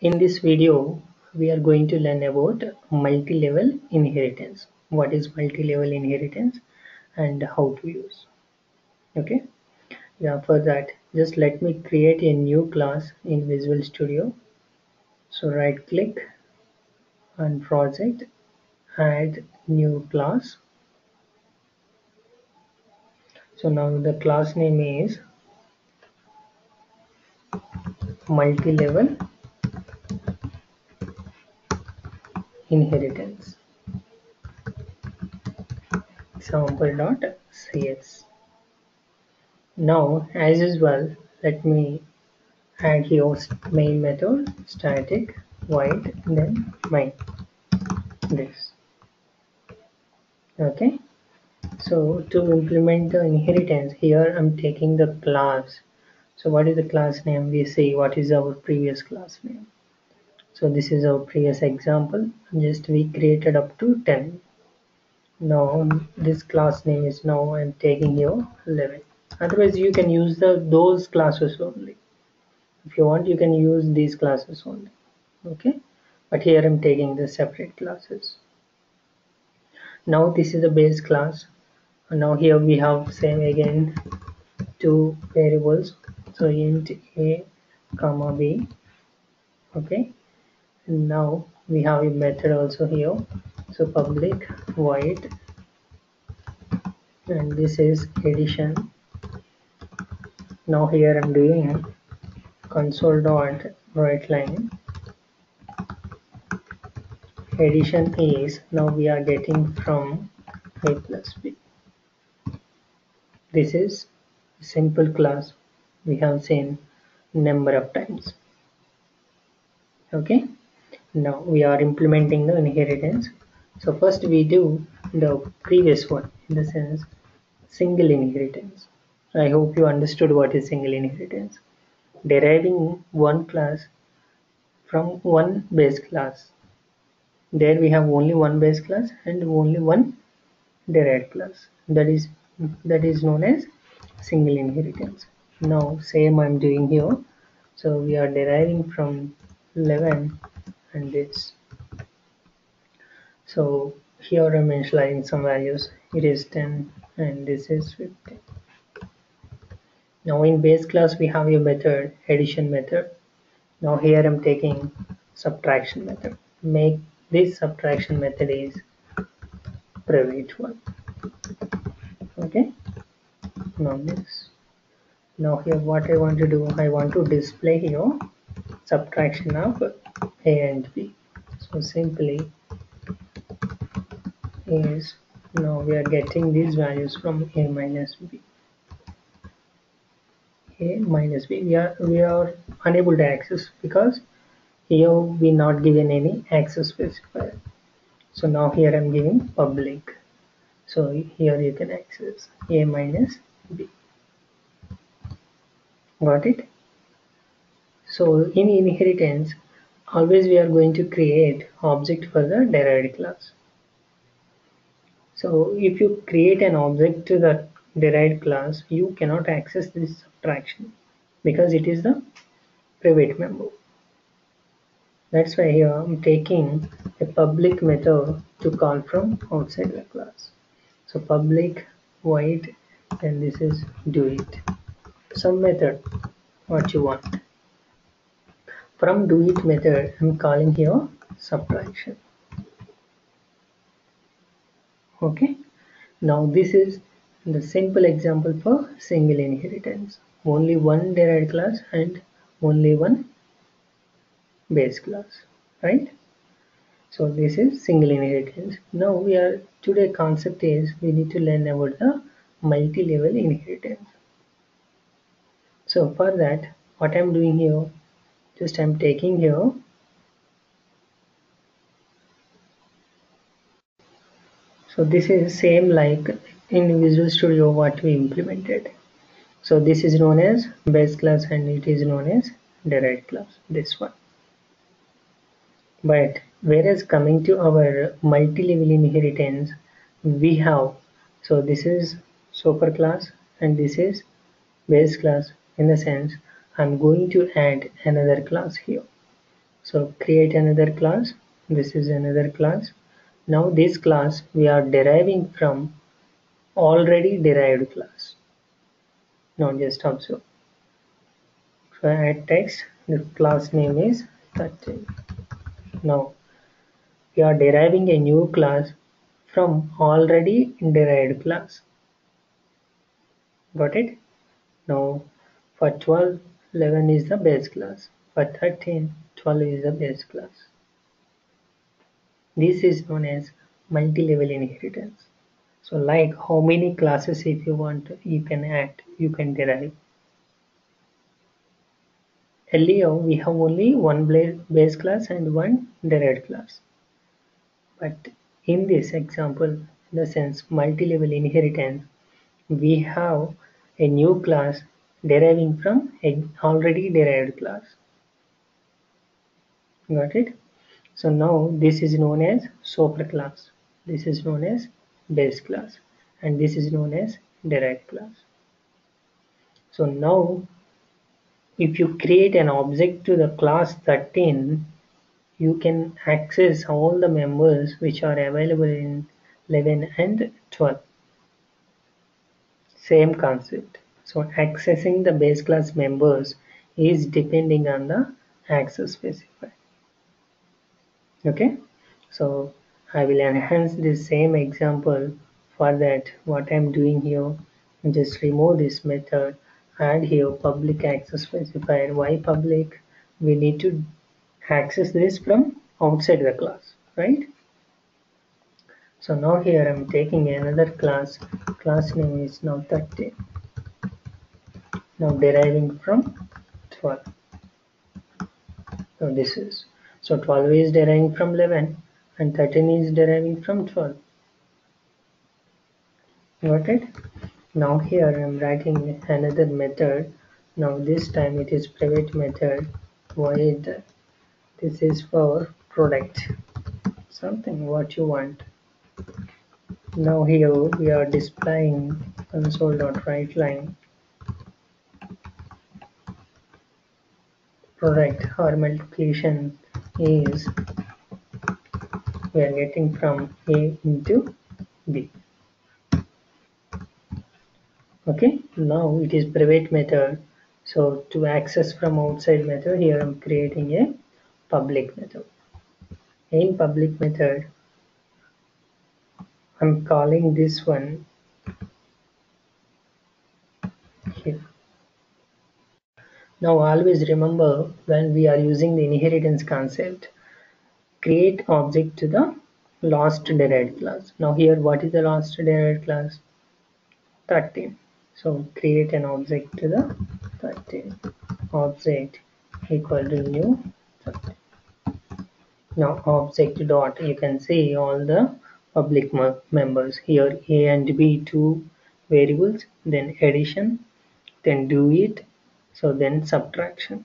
In this video, we are going to learn about multi-level inheritance. What is multi-level inheritance and how to use. Okay. Yeah, for that, just let me create a new class in Visual Studio. So right click on project, add new class. So now the class name is multi-level inheritance. Example.cs. Now, as usual, let me add here main method static void then main this. Okay, so to implement the inheritance here I'm taking the class. So what is the class name? We see what is our previous class name. So this is our previous example, just we created up to 10. Now this class name is, now I'm taking here 11. Otherwise you can use those classes only. If you want, you can use these classes only. Okay, but here I'm taking the separate classes. Now this is the base class. And now here we have same again two variables. So int a comma b. Okay, and now we have a method also here. So public void, and this is addition. Now here I'm doing console dot write line. Addition is, now we are getting from a plus b. This is simple class we have seen number of times. Okay, now we are implementing the inheritance. So first we do the previous one, in the sense single inheritance. I hope you understood what is single inheritance. Deriving one class from one base class. There we have only one base class and only one derived class. That is known as single inheritance. Now same I'm doing here. So we are deriving from 11 and this. So here I'm initializing some values. It is 10 and this is 15. Now in base class we have a method, addition method. Now here I'm taking subtraction method. Make this subtraction method is private one. Okay. Now this. Now here what I want to do, I want to display here subtraction of a and b. So simply is, now we are getting these values from a minus b. A minus b, we are unable to access because here we not given any access specifier. So now here I'm giving public. So here you can access a minus b. Got it? So in inheritance, always we are going to create object for the derived class. So if you create an object to the derived class, you cannot access this subtraction because it is the private member. That's why here I'm taking a public method to call from outside the class. So public void, and this is do it. Some method what you want. From do it method, I'm calling here subtraction. Okay. Now this is the simple example for single inheritance. Only one derived class and only one base class, right? So this is single inheritance. Now we are, today concept is we need to learn about the multi-level inheritance. So for that, what I'm doing here, just I'm taking here, so this is same like in Visual Studio what we implemented. So this is known as base class and it is known as derived class, this one. But whereas coming to our multi-level inheritance, we have, so this is super class and this is base class. In the sense I'm going to add another class here. So create another class. This is another class. Now this class we are deriving from already derived class. Now just observe. So add text. The class name is 13. Now we are deriving a new class from already derived class. Got it? Now for 12, 11 is the base class. For 13, 12 is the base class. This is known as multi-level inheritance. So like how many classes if you want you can add, you can derive. Earlier we have only one base class and one derived class. But in this example, in the sense multi-level inheritance, we have a new class deriving from an already derived class. Got it? So now this is known as superclass. This is known as base class. And this is known as derived class. So now if you create an object to the class 13, you can access all the members which are available in 11 and 12. Same concept. So accessing the base class members is depending on the access specified. Okay, so I will enhance this same example. For that, what I'm doing here, just remove this method, add here public access specifier. Why public? We need to access this from outside the class, right? So now here I'm taking another class name is now 13. Now deriving from 12. So this is, so 12 is deriving from 11 and 13 is deriving from 12. Got it? Now here I'm writing another method. Now this time it is private method void. This is for product. Something what you want. Now here we are displaying console.writeLine product. Our multiplication is we are getting from A into B. Okay, now it is private method. So to access from outside method, here I'm creating a public method. In public method, I'm calling this one here. Now always remember when we are using the inheritance concept, create object to the last derived class. Now here what is the last derived class? 13. So create an object to the 13. Object equal to new 13. Now object dot, you can see all the public members here, A and B, two variables, then addition, then do it, so then subtraction,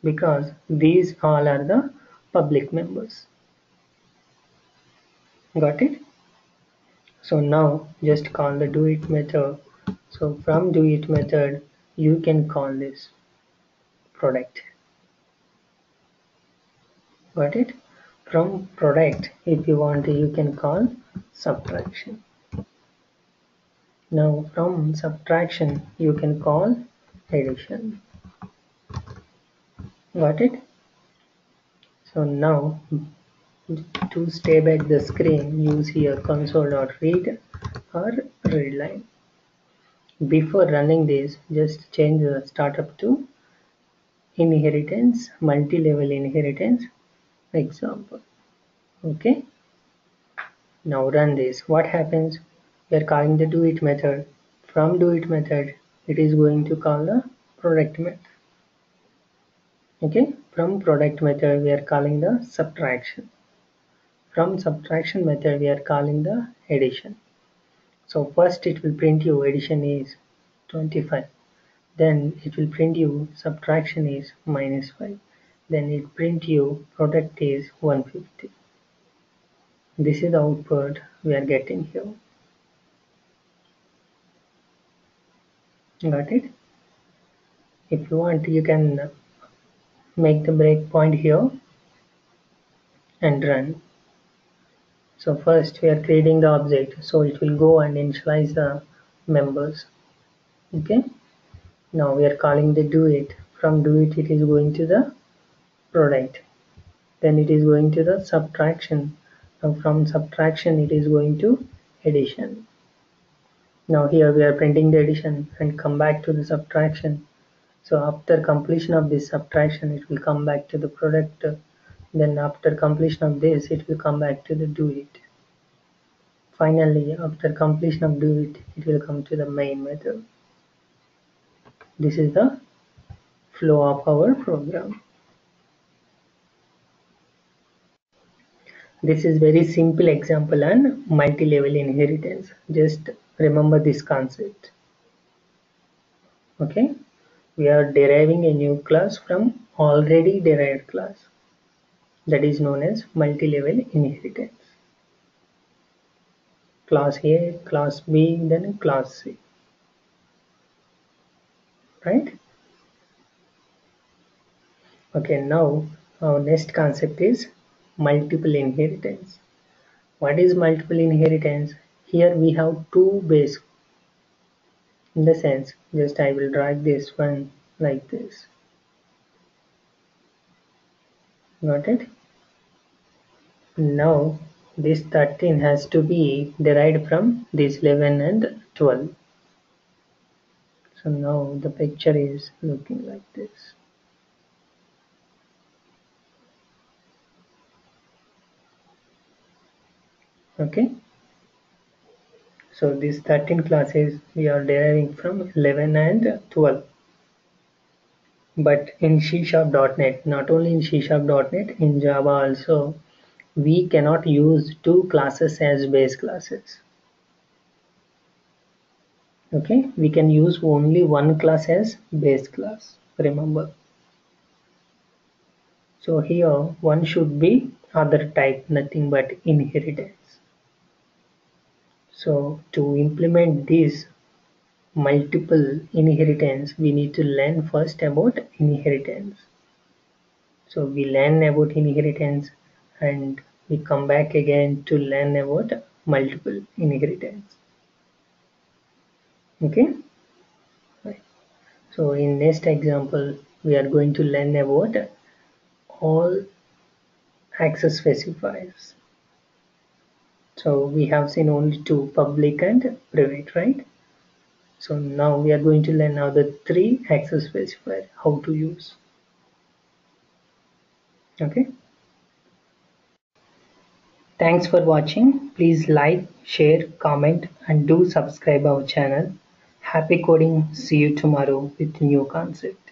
because these all are the public members. Got it? So now just call the do it method. So from do it method you can call this product. Got it? From product, if you want you can call subtraction. Now from subtraction you can call addition. Got it? So now to stay back the screen, use here console.read or readline. Before running this, just change the startup to inheritance, multi-level inheritance example. Okay. Now run this. What happens? We are calling the do it method. From do it method, it is going to call the product method. Okay. From product method, we are calling the subtraction. From subtraction method, we are calling the addition. So first it will print you addition is 25. Then it will print you subtraction is -5. Then it print you product is 150. This is the output we are getting here. Got it? If you want, you can make the breakpoint here and run. So first we are creating the object, so it will go and initialize the members. Okay, now we are calling the doIt. From doIt it is going to the product, then it is going to the subtraction. Now from subtraction it is going to addition. Now here we are printing the addition and come back to the subtraction. So after completion of this subtraction it will come back to the product, then after completion of this it will come back to the doIt. Finally, after completion of doIt, it will come to the main method. This is the flow of our program. This is very simple example on multi-level inheritance. Just remember this concept. Okay, we are deriving a new class from already derived class. That is known as multi-level inheritance. Class A, class B, then class C. Right? Okay, now our next concept is multiple inheritance. What is multiple inheritance? Here we have two base. In the sense, just I will drag this one like this. Got it? Now this 13 has to be derived from this 11 and 12. So now the picture is looking like this. Okay. So these 13 classes we are deriving from 11 and 12. But in C#.NET, not only in C#.NET, in Java also, we cannot use two classes as base classes. Okay, we can use only one class as base class, remember. So here one should be other type, nothing but inheritance. So to implement this multiple inheritance, we need to learn first about inheritance. So we learn about inheritance and we come back again to learn about multiple inheritance. Okay. Right. So in next example, we are going to learn about all access specifiers. So we have seen only two, public and private, right? So now we are going to learn now the three access specifier, how to use. Okay. Thanks for watching. Please like, share, comment and do subscribe our channel. Happy coding. See you tomorrow with new concept.